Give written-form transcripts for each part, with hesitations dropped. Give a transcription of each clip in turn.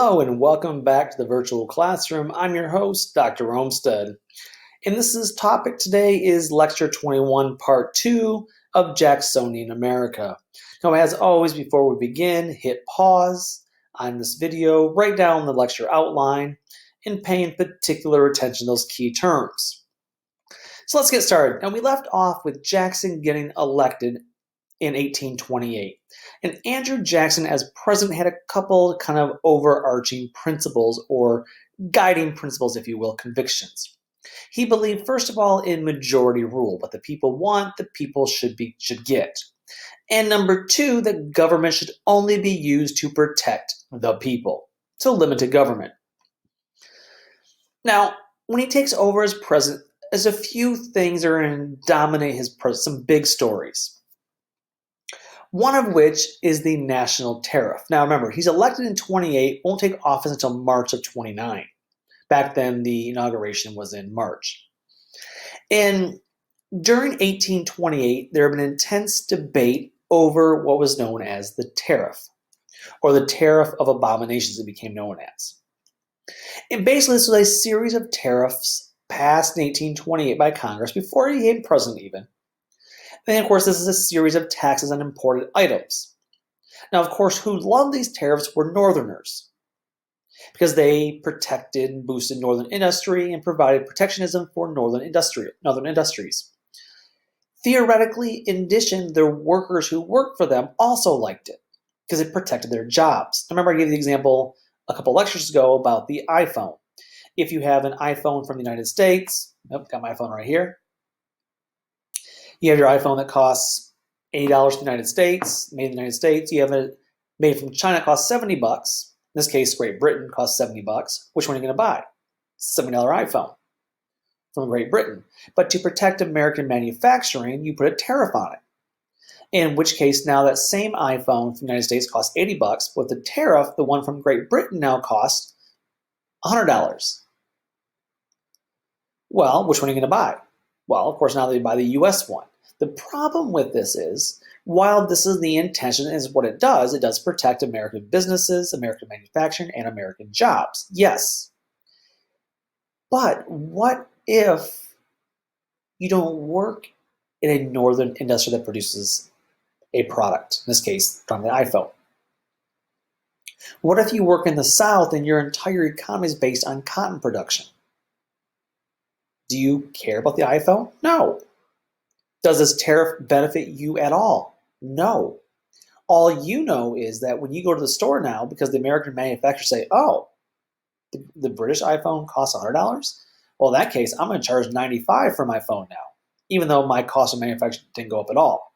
Hello and welcome back to the virtual classroom. I'm your host, Dr. Olmsted. And this topic today is Lecture 21, Part 2 of Jacksonian America. Now, as always, before we begin, hit pause on this video, write down the lecture outline, and pay particular attention to those key terms. So let's get started. Now, we left off with Jackson getting elected in 1828. And Andrew Jackson, as president, had a couple kind of overarching principles or guiding principles, if you will, convictions. He believed, first of all, in majority rule. What the people want, the people should get. And number two, that government should only be used to protect the people. So limited government. Now, when he takes over as president, there's a few things that are going to dominate his some big stories. One of which is the national tariff. Now remember, he's elected in 28, won't take office until March of 29. Back then, the inauguration was in March. And during 1828, there had been intense debate over what was known as the tariff, or the tariff of abominations it became known as. And basically, this was a series of tariffs passed in 1828 by Congress before he became president even. And of course, this is a series of taxes on imported items. Now, of course, who loved these tariffs were Northerners because they protected and boosted Northern industry and provided protectionism for Northern industries. Theoretically, in addition, the workers who worked for them also liked it because it protected their jobs. Remember, I gave you the example a couple lectures ago about the iPhone. If you have an iPhone from the United States, got my iPhone right here. You have your iPhone that costs $80 in the United States, made in the United States. You have it made from China, costs $70. In this case, Great Britain costs $70. Which one are you going to buy? $70 iPhone from Great Britain. But to protect American manufacturing, you put a tariff on it. In which case, now that same iPhone from the United States costs $80. With the tariff, the one from Great Britain now costs $100. Well, which one are you going to buy? Well, of course, now they buy the U.S. one. The problem with this is, while this is the intention, is what it does protect American businesses, American manufacturing, and American jobs. Yes. But what if you don't work in a northern industry that produces a product, in this case, from the iPhone? What if you work in the South and your entire economy is based on cotton production? Do you care about the iPhone? No. Does this tariff benefit you at all? No. All you know is that when you go to the store now, because the American manufacturers say, oh, the British iPhone costs $100? Well, in that case, I'm going to charge $95 for my phone now, even though my cost of manufacturing didn't go up at all.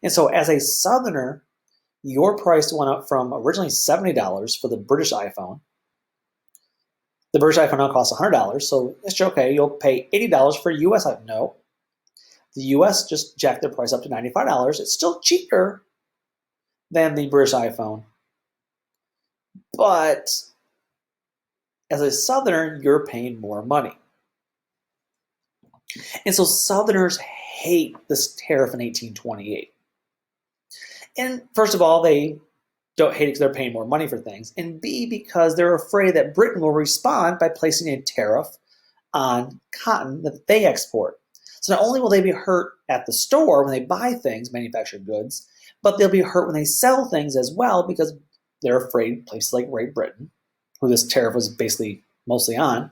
And so as a Southerner, your price went up from originally $70 for the British iPhone. The British iPhone now costs $100, so it's okay. You'll pay $80 for a US iPhone. No. The US just jacked their price up to $95. It's still cheaper than the British iPhone. But as a Southerner, you're paying more money. And so Southerners hate this tariff in 1828. And first of all, they don't hate it because they're paying more money for things, and B, because they're afraid that Britain will respond by placing a tariff on cotton that they export. So not only will they be hurt at the store when they buy things, manufactured goods, but they'll be hurt when they sell things as well because they're afraid places like Great Britain, who this tariff was basically mostly on,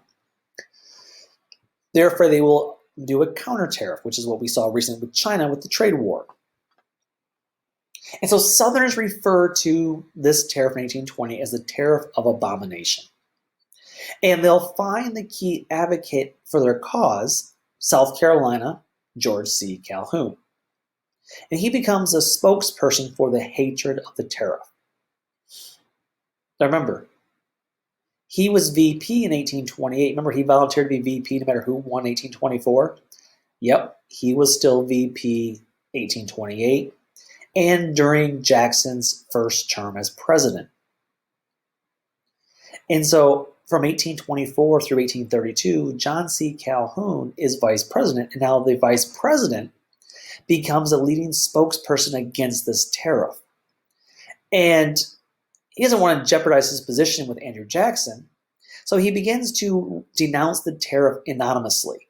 they're afraid they will do a counter tariff, which is what we saw recently with China with the trade war. And so Southerners refer to this tariff in 1820 as the tariff of abomination. And they'll find the key advocate for their cause, South Carolina, George C. Calhoun. And he becomes a spokesperson for the hatred of the tariff. Now remember, he was VP in 1828. Remember, he volunteered to be VP no matter who won 1824? Yep, he was still VP 1828. And during Jackson's first term as president. And so from 1824 through 1832, John C. Calhoun is vice president, and now the vice president becomes a leading spokesperson against this tariff. And He doesn't want to jeopardize his position with Andrew Jackson, so he begins to denounce the tariff anonymously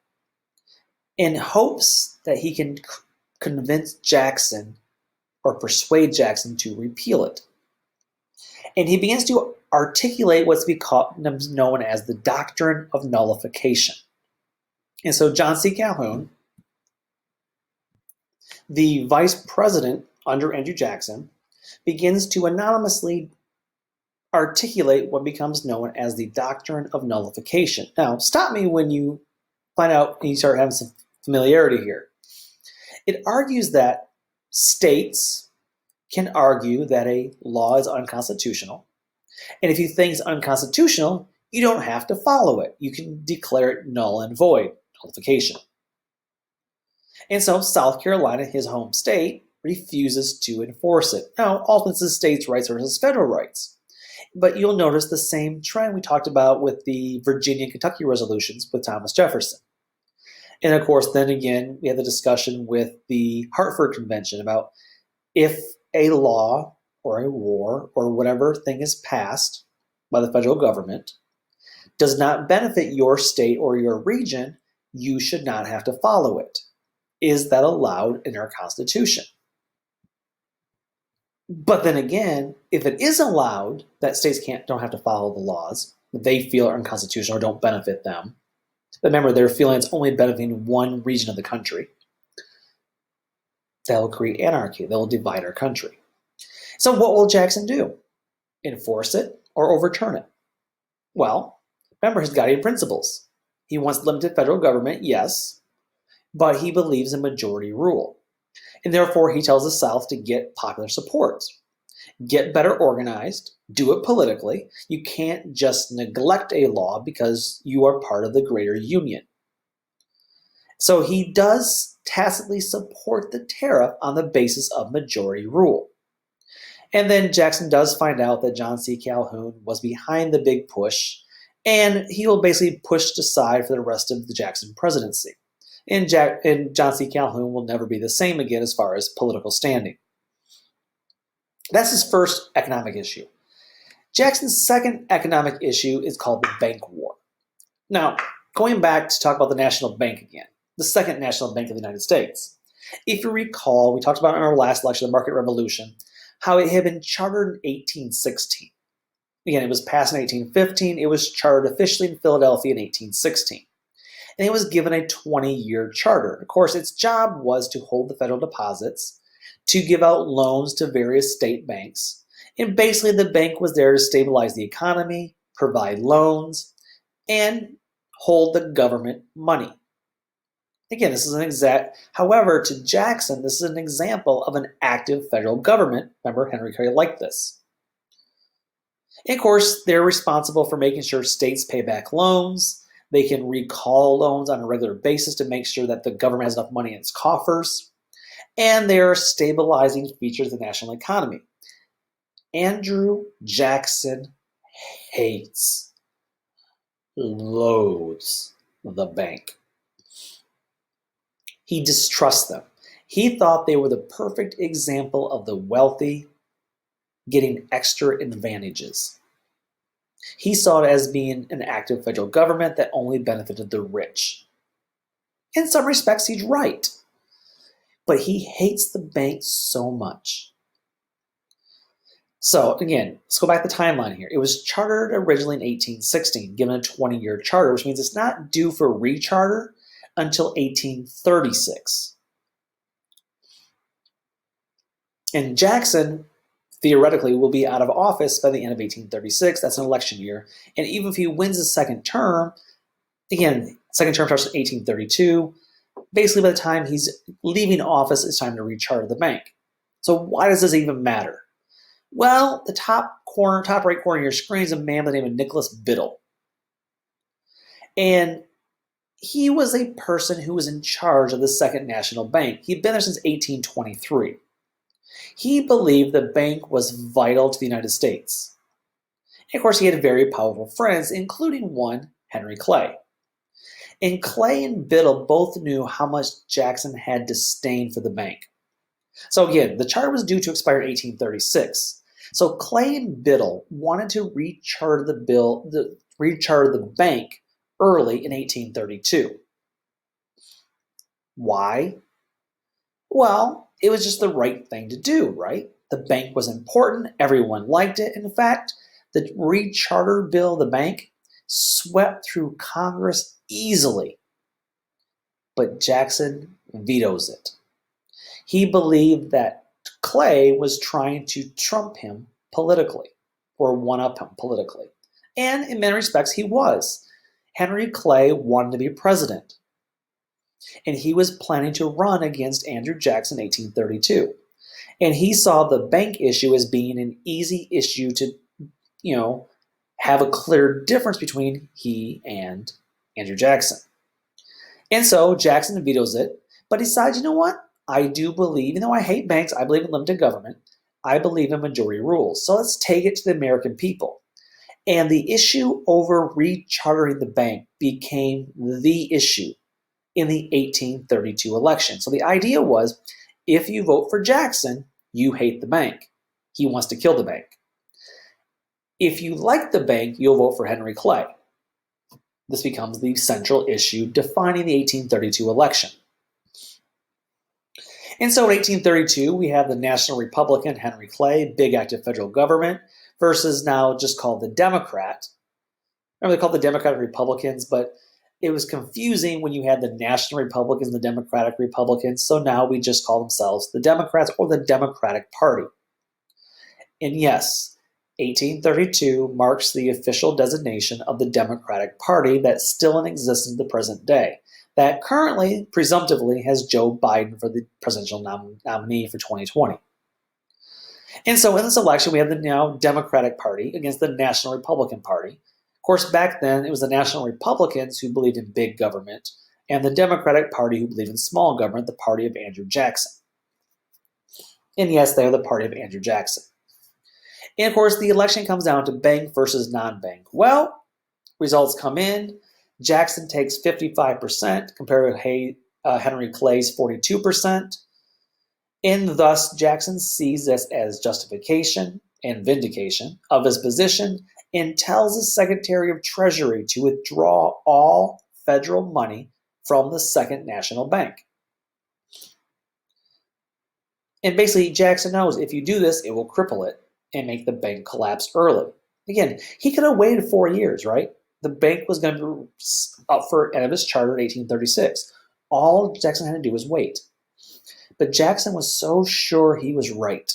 in hopes that he can convince Jackson or persuade Jackson to repeal it. And he begins to articulate what's known as the doctrine of nullification. And so John C. Calhoun, the vice president under Andrew Jackson, begins to anonymously articulate what becomes known as the doctrine of nullification. Now, stop me when you find out and you start having some familiarity here. It argues that states can argue that a law is unconstitutional, and if you think it's unconstitutional, you don't have to follow it. You can declare it null and void, nullification. And so South Carolina, his home state, refuses to enforce it. Now, ultimately, it's the states' rights versus federal rights. But you'll notice the same trend we talked about with the Virginia and Kentucky resolutions with Thomas Jefferson. And of course, then again, we have the discussion with the Hartford Convention about if a law or a war or whatever thing is passed by the federal government does not benefit your state or your region, you should not have to follow it. Is that allowed in our Constitution? But then again, if it is allowed that states don't have to follow the laws that they feel are unconstitutional or don't benefit them, remember they're feeling it's only benefiting one region of the country, that will create anarchy. That will divide our country. So what will Jackson do? Enforce it or overturn it? Well, remember his guiding principles. He wants limited federal government, yes, but he believes in majority rule. And therefore, he tells the South to get popular support. Get better organized. Do it politically. You can't just neglect a law because you are part of the greater union. So he does tacitly support the tariff on the basis of majority rule. And then Jackson does find out that John C. Calhoun was behind the big push, and he will basically pushed aside for the rest of the Jackson presidency. And John C. Calhoun will never be the same again as far as political standing. That's his first economic issue. Jackson's second economic issue is called the Bank War. Now, going back to talk about the National Bank again, the second national bank of the United States. If you recall, we talked about in our last lecture, the Market Revolution, how it had been chartered in 1816. Again, it was passed in 1815. It was chartered officially in Philadelphia in 1816. And it was given a 20-year charter. Of course, its job was to hold the federal deposits, to give out loans to various state banks. And basically, the bank was there to stabilize the economy, provide loans, and hold the government money. Again, this is however, to Jackson, this is an example of an active federal government. Remember, Henry Clay liked this. And of course, they're responsible for making sure states pay back loans. They can recall loans on a regular basis to make sure that the government has enough money in its coffers. And they are stabilizing features of the national economy. Andrew Jackson loathes the bank. He distrusts them. He thought they were the perfect example of the wealthy getting extra advantages. He saw it as being an active federal government that only benefited the rich. In some respects, he's right. But he hates the bank so much. So again, let's go back to the timeline here. It was chartered originally in 1816, given a 20-year charter, which means it's not due for recharter until 1836. And Jackson, theoretically, will be out of office by the end of 1836. That's an election year. And even if he wins his second term, again, second term starts in 1832. Basically, by the time he's leaving office, it's time to recharter the bank. So why does this even matter? Well, the top right corner of your screen is a man by the name of Nicholas Biddle. And he was a person who was in charge of the Second National Bank. He'd been there since 1823. He believed the bank was vital to the United States. And of course, he had very powerful friends, including one, Henry Clay. And Clay and Biddle both knew how much Jackson had disdain for the bank. So again, the charter was due to expire in 1836. So Clay and Biddle wanted to recharter the bank early in 1832. Why? Well, it was just the right thing to do, right? The bank was important, everyone liked it. In fact, the recharter bill of the bank swept through Congress easily, but Jackson vetoes it. He believed that Clay was trying to trump him politically or one up him politically. And in many respects, he was. Henry Clay wanted to be president, and he was planning to run against Andrew Jackson in 1832. And he saw the bank issue as being an easy issue to, have a clear difference between he and Andrew Jackson. And so Jackson vetoes it, but decides, you know what? I do believe, even though I hate banks, I believe in limited government. I believe in majority rules. So let's take it to the American people. And the issue over rechartering the bank became the issue in the 1832 election. So the idea was, if you vote for Jackson, you hate the bank. He wants to kill the bank. If you like the bank, you'll vote for Henry Clay. This becomes the central issue defining the 1832 election. And so in 1832, we have the National Republican Henry Clay, big active federal government, versus now just called the Democrat. Remember, they called the Democratic Republicans, but it was confusing when you had the National Republicans and the Democratic Republicans. So now we just call themselves the Democrats or the Democratic Party. And yes, 1832 marks the official designation of the Democratic Party that's still in existence in the present day, that currently, presumptively, has Joe Biden for the presidential nominee for 2020. And so in this election, we have the now Democratic Party against the National Republican Party. Of course, back then, it was the National Republicans who believed in big government, and the Democratic Party who believed in small government, the party of Andrew Jackson. And yes, they are the party of Andrew Jackson. And of course, the election comes down to bank versus non-bank. Well, results come in. Jackson takes 55% compared to Henry Clay's 42%. And thus, Jackson sees this as justification and vindication of his position and tells his Secretary of Treasury to withdraw all federal money from the Second National Bank. And basically, Jackson knows if you do this, it will cripple it and make the bank collapse early. Again, he could have waited 4 years, right? The bank was going to be up for end of his charter in 1836. All Jackson had to do was wait. But Jackson was so sure he was right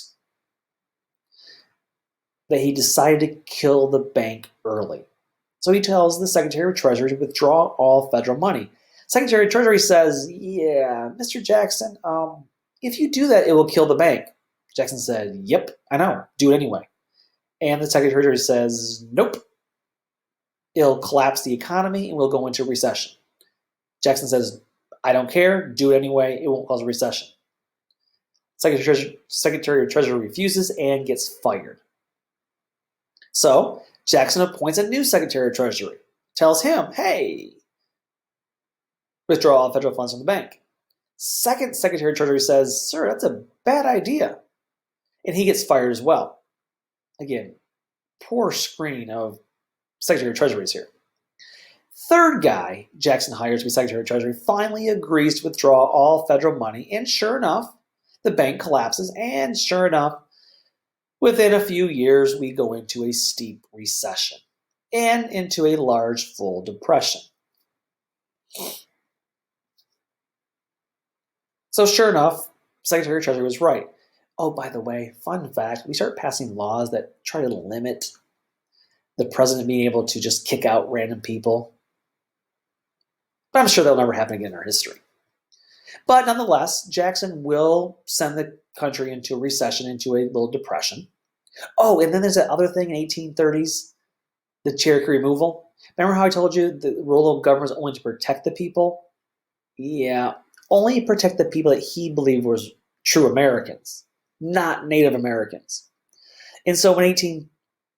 that he decided to kill the bank early. So he tells the Secretary of Treasury to withdraw all federal money. Secretary of Treasury says, yeah, Mr. Jackson, if you do that, it will kill the bank. Jackson said, yep, I know, do it anyway. And the Secretary of Treasury says, nope, it'll collapse the economy and we'll go into recession. Jackson says, I don't care, do it anyway, it won't cause a recession. Secretary of Treasury refuses and gets fired. So Jackson appoints a new Secretary of Treasury, tells him, hey, withdraw all federal funds from the bank. Second Secretary of Treasury says, sir, that's a bad idea. And he gets fired as well. Again, poor screen of Secretary of Treasuries here. Third guy Jackson hires to be Secretary of Treasury finally agrees to withdraw all federal money, and sure enough, the bank collapses, and sure enough, within a few years, we go into a steep recession and into a large full depression. So sure enough, Secretary of Treasury was right. Oh, by the way, fun fact, we start passing laws that try to limit the president being able to just kick out random people. But I'm sure that'll never happen again in our history. But nonetheless, Jackson will send the country into a recession, into a little depression. Oh, and then there's that other thing in 1830s, the Cherokee removal. Remember how I told you the role of government was only to protect the people? Yeah, only protect the people that he believed was true Americans, not Native Americans. And so in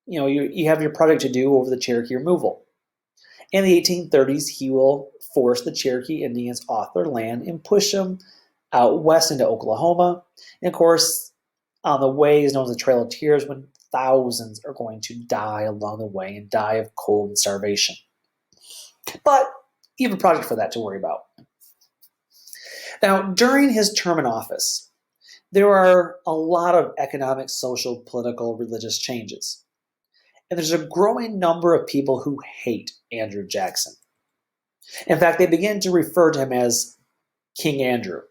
you have your project to do over the Cherokee removal. In the 1830s, he will force the Cherokee Indians off their land and push them out west into Oklahoma. And of course, on the way is known as the Trail of Tears when thousands are going to die along the way and die of cold and starvation. But you have a project for that to worry about. Now, during his term in office, there are a lot of economic, social, political, religious changes. And there's a growing number of people who hate Andrew Jackson. In fact, they begin to refer to him as King Andrew.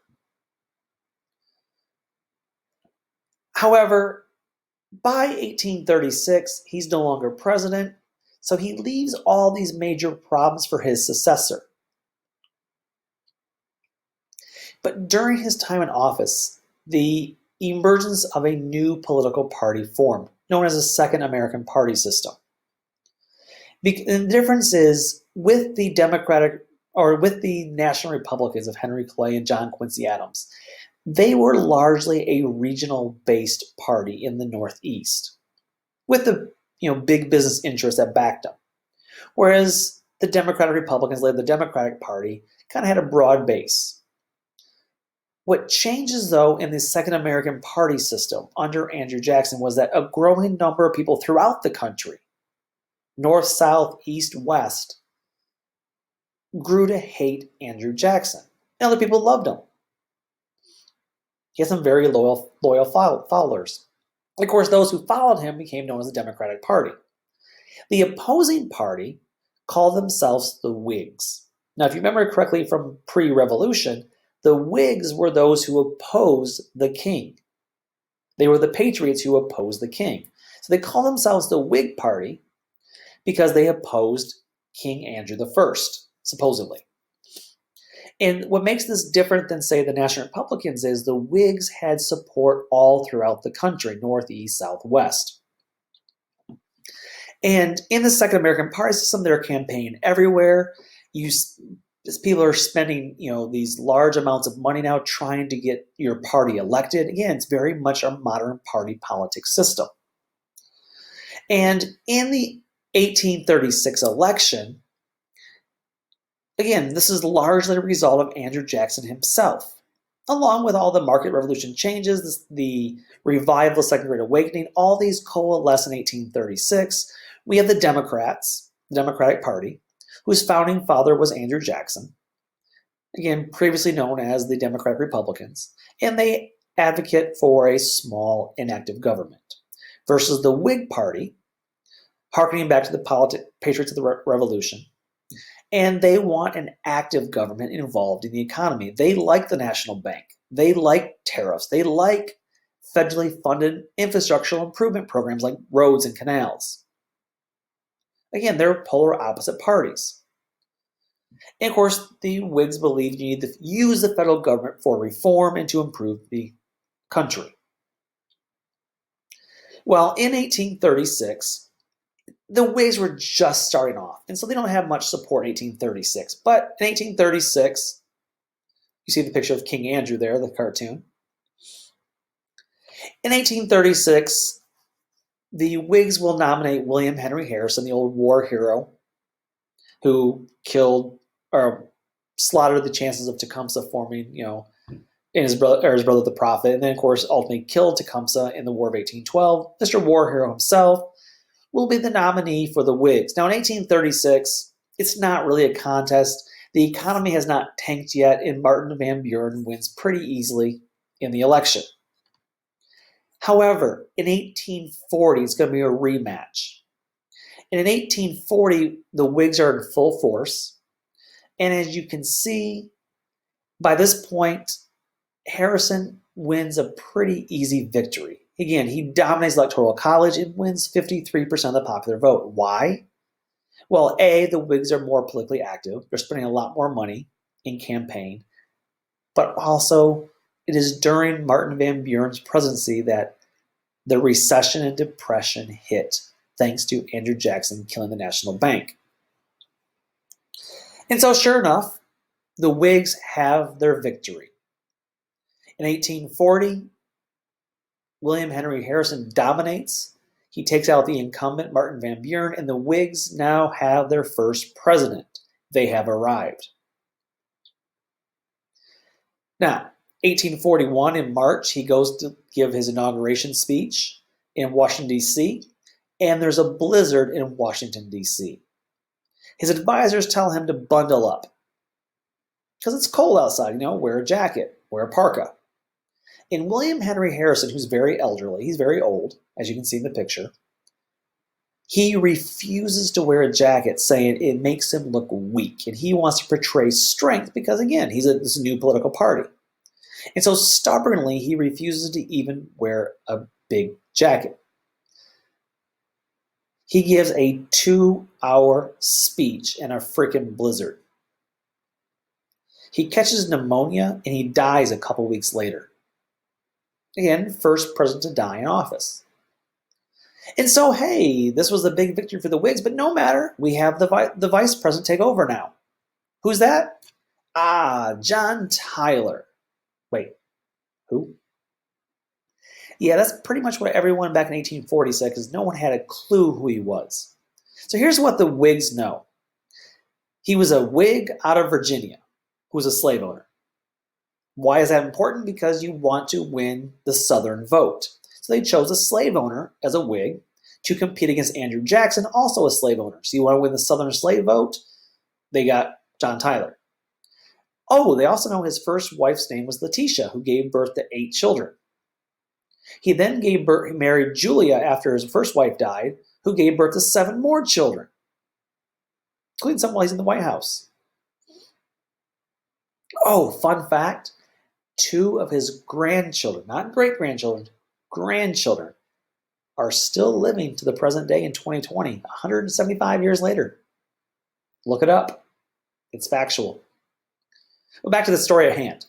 However, by 1836, he's no longer president, so he leaves all these major problems for his successor. But during his time in office, the emergence of a new political party formed, known as the Second American Party System. The difference is with the National Republicans of Henry Clay and John Quincy Adams, they were largely a regional-based party in the Northeast, with the big business interests that backed them. Whereas the Democratic Republicans, led the Democratic Party, kind of had a broad base. What changes, though, in the Second American Party system under Andrew Jackson was that a growing number of people throughout the country, north, south, east, west, grew to hate Andrew Jackson. And other people loved him. He had some very loyal followers. Of course, those who followed him became known as the Democratic Party. The opposing party called themselves the Whigs. Now, if you remember correctly from pre-Revolution, the Whigs were those who opposed the king. They were the patriots who opposed the king. So they call themselves the Whig Party because they opposed King Andrew I, supposedly. And what makes this different than, say, the National Republicans is the Whigs had support all throughout the country, north, east, south, west. And in the Second American Party system, they're campaigning everywhere. People are spending, these large amounts of money now trying to get your party elected. Again, it's very much a modern party politics system. And in the 1836 election, again, this is largely a result of Andrew Jackson himself, along with all the market revolution changes, the revival of the Second Great Awakening, all these coalesce in 1836. We have the Democrats, the Democratic Party, whose founding father was Andrew Jackson, again, previously known as the Democratic Republicans, and they advocate for a small, inactive government, versus the Whig Party, harkening back to the patriots of the Revolution, and they want an active government involved in the economy. They like the national bank. They like tariffs. They like federally funded infrastructural improvement programs like roads and canals. Again, they're polar opposite parties. And of course, the Whigs believe you need to use the federal government for reform and to improve the country. Well, in 1836, the Whigs were just starting off, and so they don't have much support in 1836. But in 1836, you see the picture of King Andrew there, the cartoon. In 1836, the Whigs will nominate William Henry Harrison, the old war hero, who killed or slaughtered the chances of Tecumseh forming, in his brother the Prophet, and then of course ultimately killed Tecumseh in the War of 1812. Mr. War Hero himself will be the nominee for the Whigs. Now in 1836, it's not really a contest. The economy has not tanked yet, and Martin Van Buren wins pretty easily in the election. However, in 1840, it's going to be a rematch. And in 1840, the Whigs are in full force. And as you can see, by this point, Harrison wins a pretty easy victory. Again, he dominates the Electoral College and wins 53% of the popular vote. Why? Well, A, the Whigs are more politically active. They're spending a lot more money in campaign. But also, it is during Martin Van Buren's presidency that the recession and depression hit, thanks to Andrew Jackson killing the national bank. And so sure enough, the Whigs have their victory. In 1840, William Henry Harrison dominates. He takes out the incumbent Martin Van Buren, and the Whigs now have their first president. They have arrived. Now, 1841 in March, he goes to give his inauguration speech. in Washington, D.C., and there's a blizzard in Washington, D.C. His advisors tell him to bundle up because it's cold outside, wear a jacket, wear a parka. And William Henry Harrison, who's very elderly, he's very old, as you can see in the picture, he refuses to wear a jacket, saying it makes him look weak, and he wants to portray strength because, again, he's this new political party. And so stubbornly, he refuses to even wear a big jacket. He gives a 2-hour speech in a freaking blizzard. He catches pneumonia and he dies a couple weeks later. Again, first president to die in office. And so, hey, this was the big victory for the Whigs, but no matter. We have the vice president take over now. Who's that? John Tyler. Wait, who? Yeah, that's pretty much what everyone back in 1840 said, because no one had a clue who he was. So here's what the Whigs know. He was a Whig out of Virginia who was a slave owner. Why is that important? Because you want to win the Southern vote. So they chose a slave owner as a Whig to compete against Andrew Jackson, also a slave owner. So you want to win the Southern slave vote? They got John Tyler. Oh, they also know his first wife's name was Letitia, who gave birth to 8 children. He then married Julia after his first wife died, who gave birth to 7 more children, including some while he's in the White House. Oh, fun fact, 2 of his grandchildren, not great-grandchildren, grandchildren, are still living to the present day in 2020, 175 years later. Look it up. It's factual. But back to the story at hand.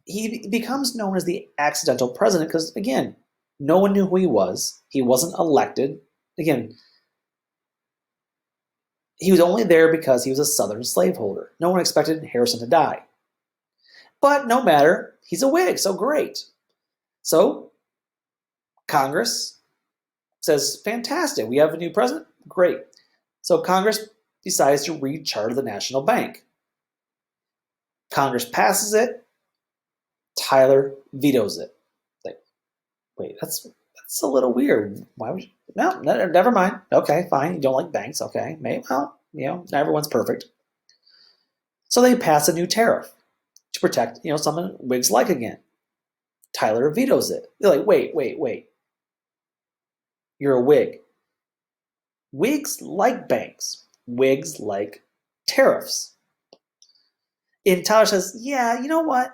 He becomes known as the accidental president because, again, no one knew who he was. He wasn't elected. Again, he was only there because he was a Southern slaveholder. No one expected Harrison to die. But no matter, he's a Whig, so great. So Congress says, fantastic, we have a new president? Great. So Congress decides to recharter the National Bank. Congress passes it. Tyler vetoes it. Like, wait, that's a little weird. Why would you? No, never mind. Okay, fine. You don't like banks. Okay, maybe. Well, not everyone's perfect. So they pass a new tariff to protect, something Whigs like again. Tyler vetoes it. They're like, wait. You're a Whig. Whigs like banks. Whigs like tariffs. And Tyler says, yeah, you know what?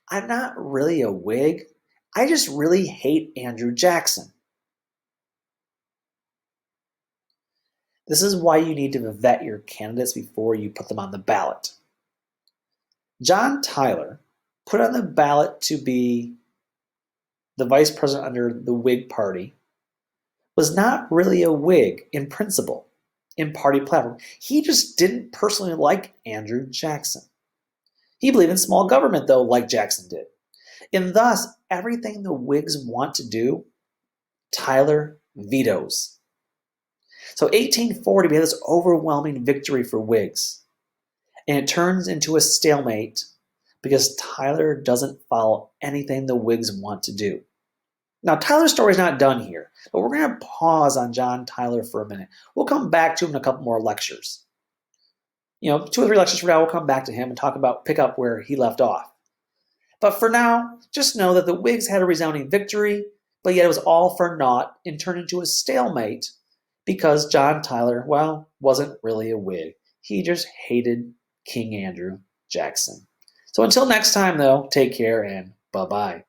I'm not really a Whig. I just really hate Andrew Jackson. This is why you need to vet your candidates before you put them on the ballot. John Tyler put on the ballot to be the vice president under the Whig Party was not really a Whig in principle, in party platform. He just didn't personally like Andrew Jackson. He believed in small government, though, like Jackson did. And thus, everything the Whigs want to do, Tyler vetoes. So 1840, we have this overwhelming victory for Whigs. And it turns into a stalemate because Tyler doesn't follow anything the Whigs want to do. Now, Tyler's story is not done here, but we're going to pause on John Tyler for a minute. We'll come back to him in a couple more lectures. 2 or 3 lectures from now, we'll come back to him and pick up where he left off. But for now, just know that the Whigs had a resounding victory, but yet it was all for naught and turned into a stalemate because John Tyler, wasn't really a Whig. He just hated King Andrew Jackson. So until next time, though, take care and bye-bye.